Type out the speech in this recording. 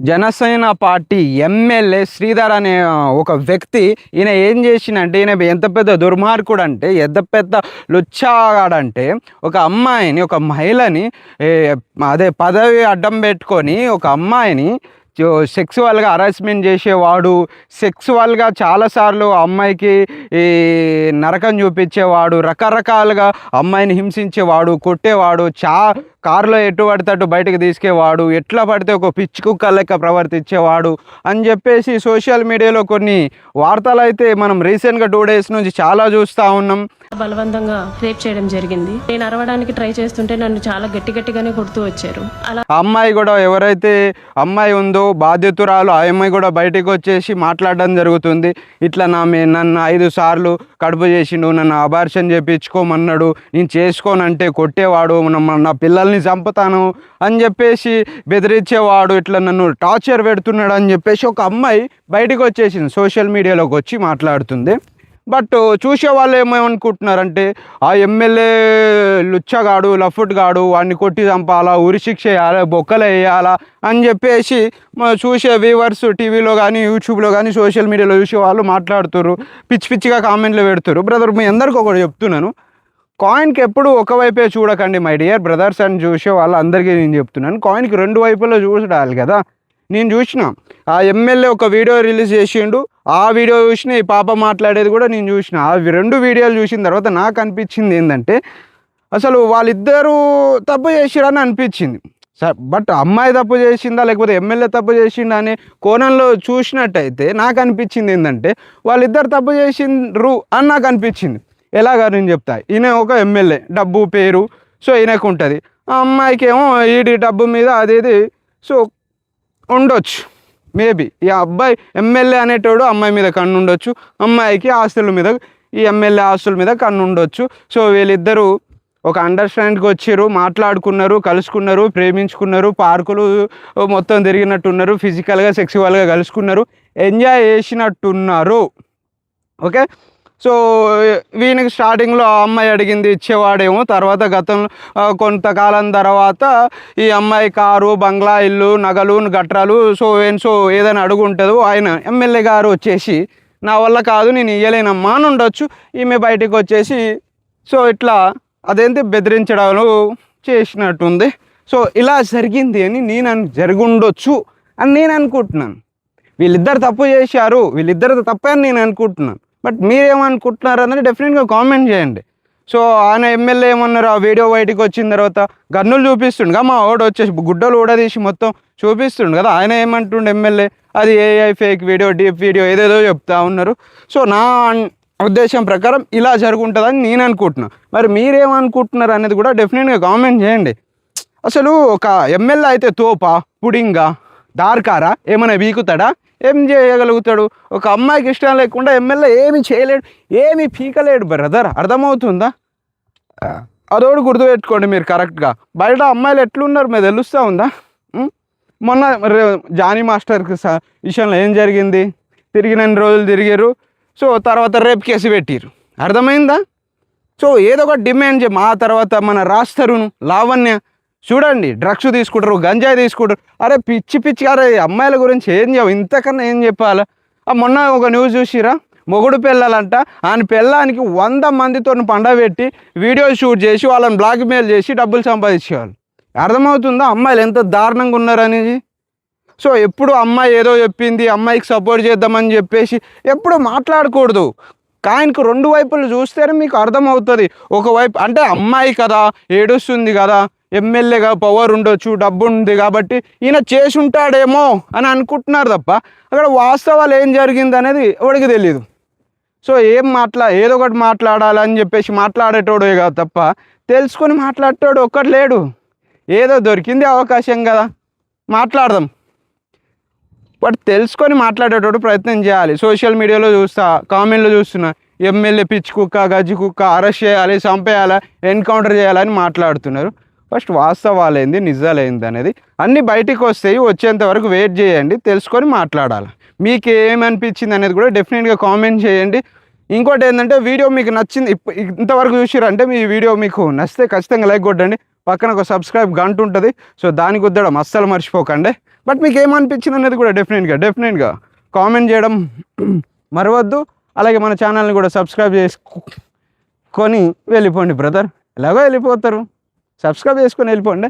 Janasena party MLA Sridhar అనే ఒక వ్యక్తి ఈయన ఏం చేసిండంటే, ఈయన ఎంత పెద్ద దుర్మార్గుడు అంటే, ఎంత పెద్ద లుచ్చాగాడంటే, ఒక అమ్మాయిని, ఒక మహిళని అదే పదవి అడ్డం పెట్టుకొని ఒక అమ్మాయిని సెక్సువల్గా హరాస్మెంట్ చేసేవాడు. సెక్సువల్గా చాలాసార్లు అమ్మాయికి ఈ నరకం చూపించేవాడు, రకరకాలుగా అమ్మాయిని హింసించేవాడు, కొట్టేవాడు, కారులో ఎటు పడితే అటు బయటకు తీసుకేవాడు, ఎట్లా పడితే ఒక పిచ్చి కుక్క లెక్క ప్రవర్తించేవాడు అని చెప్పేసి సోషల్ మీడియాలో కొన్ని వార్తలు అయితే మనం రీసెంట్గా 2 days నుంచి చాలా చూస్తూ ఉన్నాం. బలవంతంగా రేప్ చేయడం జరిగింది. నేను అరవడానికి ట్రై చేస్తుంటే నన్ను చాలా గట్టిగానే కొడుతూ వచ్చారు. అలా అమ్మాయి కూడా, ఎవరైతే అమ్మాయి ఉందో బాధ్యతురాలు, ఆ అమ్మాయి కూడా బయటకు వచ్చేసి మాట్లాడడం జరుగుతుంది. ఇట్లా నన్ను 5 సార్లు కడుపు చేసిండు, నన్ను అబార్షన్ చేయించుకోమన్నాడు, నేను చేసుకోనంటే కొట్టేవాడు, నా పిల్లల్ని చంపుతాను అని చెప్పేసి బెదిరించేవాడు, ఇట్లా నన్ను టార్చర్ పెడుతున్నాడు అని చెప్పేసి ఒక అమ్మాయి బయటకు వచ్చేసింది, సోషల్ మీడియాలోకి వచ్చి మాట్లాడుతుంది. బట్ చూసే వాళ్ళు ఏమనుకుంటున్నారంటే, ఆ ఎమ్మెల్యే లుచ్చగాడు, లఫుట్గాడు, వాడిని కొట్టి చంపాలా, ఉరిశిక్ష వేయాలా, బొక్కలు వేయాలా అని చెప్పేసి చూసే వ్యూవర్స్ టీవీలో కానీ యూట్యూబ్లో కానీ సోషల్ మీడియాలో చూసే వాళ్ళు మాట్లాడుతున్నారు, పిచ్చి పిచ్చిగా కామెంట్లు పెడుతున్నారు. బ్రదర్, మీ అందరికీ ఒకటి చెప్తున్నాను, కాయిన్కి ఎప్పుడు ఒకవైపే చూడకండి మై డియర్ బ్రదర్స్ అని చూసే వాళ్ళందరికీ నేను చెప్తున్నాను. కాయిన్కి 2 వైపులో చూడాలి కదా. నేను చూసిన ఆ ఎమ్మెల్యే ఒక వీడియో రిలీజ్ చేసిండు, ఆ వీడియో చూసిన ఈ పాప మాట్లాడేది కూడా నేను చూసిన. ఆ 2 వీడియోలు చూసిన తర్వాత నాకు అనిపించింది ఏంటంటే, అసలు వాళ్ళిద్దరూ తప్పు చేసిరని అనిపించింది. బట్ అమ్మాయి తప్పు చేసిందా లేకపోతే ఎమ్మెల్యే తప్పు చేసిందా అనే కోణంలో చూసినట్టయితే నాకు అనిపించింది ఏంటంటే, వాళ్ళిద్దరు తప్పు చేసిండ్రు అని నాకు అనిపించింది. ఎలాగా నేను చెప్తా. ఈయన ఒక ఎమ్మెల్యే, డబ్బు పేరు సో ఈయనకు ఉంటుంది, ఆ అమ్మాయికి ఏమో ఈడి డబ్బు మీద అదేది సో ఉండొచ్చు. మేబీ ఈ అబ్బాయి ఎమ్మెల్యే అనేటోడు అమ్మాయి మీద కన్ను ఉండొచ్చు, అమ్మాయికి ఆస్తుల మీద, ఈ ఎమ్మెల్యే ఆస్తుల మీద కన్ను ఉండొచ్చు. సో వీళ్ళిద్దరూ ఒక అండర్స్టాండ్కి వచ్చారు, మాట్లాడుకున్నారు, కలుసుకున్నారు, ప్రేమించుకున్నారు, పార్కులు మొత్తం తిరిగినట్టున్నారు, ఫిజికల్గా సెక్సువల్గా కలుసుకున్నారు, ఎంజాయ్ చేసినట్టున్నారు. ఓకే. సో వీనికి స్టార్టింగ్లో ఆ అమ్మాయి అడిగింది ఇచ్చేవాడేమో, తర్వాత గతంలో కొంతకాలం తర్వాత ఈ అమ్మాయి కారు, బంగ్లా, ఇల్లు, నగలు, గట్రాలు సో ఏదైనా అడుగుంటుందో ఆయన ఎమ్మెల్యే గారు వచ్చేసి నా వల్ల కాదు, నేను ఇయ్యలేనమ్మా అని ఉండొచ్చు. ఈమె బయటకు వచ్చేసి సో ఇట్లా అదేంటి బెదిరించడాలు చేసినట్టుంది. సో ఇలా జరిగింది అని జరుగుండొచ్చు అని నేను అనుకుంటున్నాను. వీళ్ళిద్దరు తప్పు చేశారు, వీళ్ళిద్దరు తప్పే అని నేను అనుకుంటున్నాను. బట్ మీరేమనుకుంటున్నారు అన్నది డెఫినెట్గా కామెంట్ చేయండి. సో ఆయన ఎమ్మెల్యే ఏమన్నారు, ఆ వీడియో బయటకు వచ్చిన తర్వాత గన్నులు చూపిస్తుండగా మా వాడు వచ్చేసి గుడ్డలు ఊడదీసి మొత్తం చూపిస్తుండు కదా. ఆయన ఏమంటుండే ఎమ్మెల్యే, అది AI fake video, deep video ఏదేదో చెప్తా ఉన్నారు. సో నా ఉద్దేశం ప్రకారం ఇలా జరుగుంటుందని నేను అనుకుంటున్నాను. మరి మీరేమనుకుంటున్నారు అనేది కూడా డెఫినెట్గా కామెంట్ చేయండి. అసలు ఒక ఎమ్మెల్యే అయితే తోపా, పుడింగా, దార్కారా, ఏమైనా వీకుతాడా, ఏం చేయగలుగుతాడు? ఒక అమ్మాయికి ఇష్టం లేకుండా ఎమ్మెల్యే ఏమి చేయలేడు, ఏమి పీకలేడు బ్రదర్, అర్థమవుతుందా? అదోడు గుర్తుపెట్టుకోండి మీరు కరెక్ట్గా. బయట అమ్మాయిలు ఎట్లున్నారు మీరు తెలుస్తూ ఉందా? మొన్న జానీ మాస్టర్కి విషయంలో ఏం జరిగింది, తిరిగినన్ని రోజులు తిరిగారు, సో తర్వాత రేప్ కేసు పెట్టిరు, అర్థమైందా? సో ఏదో ఒక డిమాండ్ మా తర్వాత మన రాస్తరును, లావణ్య చూడండి, డ్రగ్స్ తీసుకుంటారు, గంజాయి తీసుకుంటారు. అరే పిచ్చి అరే అమ్మాయిల గురించి ఇంతకన్నా ఏం చెప్పాలా? మొన్న ఒక న్యూస్ చూసిరా, మొగుడు పిల్లలంట, ఆయన పిల్లానికి 100 మందితో పండబెట్టి వీడియో షూట్ చేసి వాళ్ళని బ్లాక్మెయిల్ చేసి డబ్బులు సంపాదించేవాళ్ళు. అర్థమవుతుందా అమ్మాయిలు ఎంత దారుణంగా ఉన్నారనేది? సో ఎప్పుడు అమ్మాయి ఏదో చెప్పింది, అమ్మాయికి సపోర్ట్ చేద్దామని చెప్పేసి ఎప్పుడు మాట్లాడకూడదు. కాయిన్కి 2 వైపులు చూస్తేనే మీకు అర్థమవుతుంది. ఒకవైపు అంటే అమ్మాయి కదా, ఏడుస్తుంది కదా, ఎమ్మెల్యేగా పవర్ ఉండొచ్చు, డబ్బు ఉంది కాబట్టి ఈయన చేసి ఉంటాడేమో అని అనుకుంటున్నారు తప్ప అక్కడ వాస్తవాలు ఏం జరిగింది అనేది ఎవరికి తెలియదు. సో ఏదో ఒకటి మాట్లాడాలని చెప్పేసి మాట్లాడేటోడే కాదు తప్ప తెలుసుకొని మాట్లాడేటోడు ఒక్కటి లేడు. ఏదో దొరికింది అవకాశం కదా, మాట్లాడదాం. బట్ తెలుసుకొని మాట్లాడేటోడు ప్రయత్నం చేయాలి. సోషల్ మీడియాలో చూస్తా, కామెంట్లో చూస్తున్నా, ఎమ్మెల్యే పిచ్చి కుక్క, గజ్జి కుక్క, అరెస్ట్ చేయాలి, చంపేయాలి, ఎన్కౌంటర్ చేయాలని మాట్లాడుతున్నారు. ఫస్ట్ వాస్తవాలేంది, నిజాలేంది అనేది అన్నీ బయటికి వస్తాయి. వచ్చేంత వరకు వెయిట్ చేయండి, తెలుసుకొని మాట్లాడాలి. మీకు ఏమనిపించింది అనేది కూడా డెఫినెట్గా కామెంట్ చేయండి. ఇంకోటి ఏంటంటే, వీడియో మీకు నచ్చింది ఇంతవరకు చూసిరంటే మీ వీడియో మీకు నచ్చితే ఖచ్చితంగా లైక్ కొట్టండి. పక్కన ఒక సబ్స్క్రైబ్ గంట ఉంటుంది, సో దానికి వద్దడం అస్సలు మర్చిపోకండి. బట్ మీకు ఏమనిపించింది అనేది కూడా డెఫినెట్గా కామెంట్ చేయడం మరవద్దు. అలాగే మన ఛానల్ని కూడా సబ్స్క్రైబ్ చేసుకొని వెళ్ళిపోండి బ్రదర్. ఎలాగో వెళ్ళిపోతారు, సబ్స్క్రైబ్ చేసుకొని వెళ్ళిపోండి.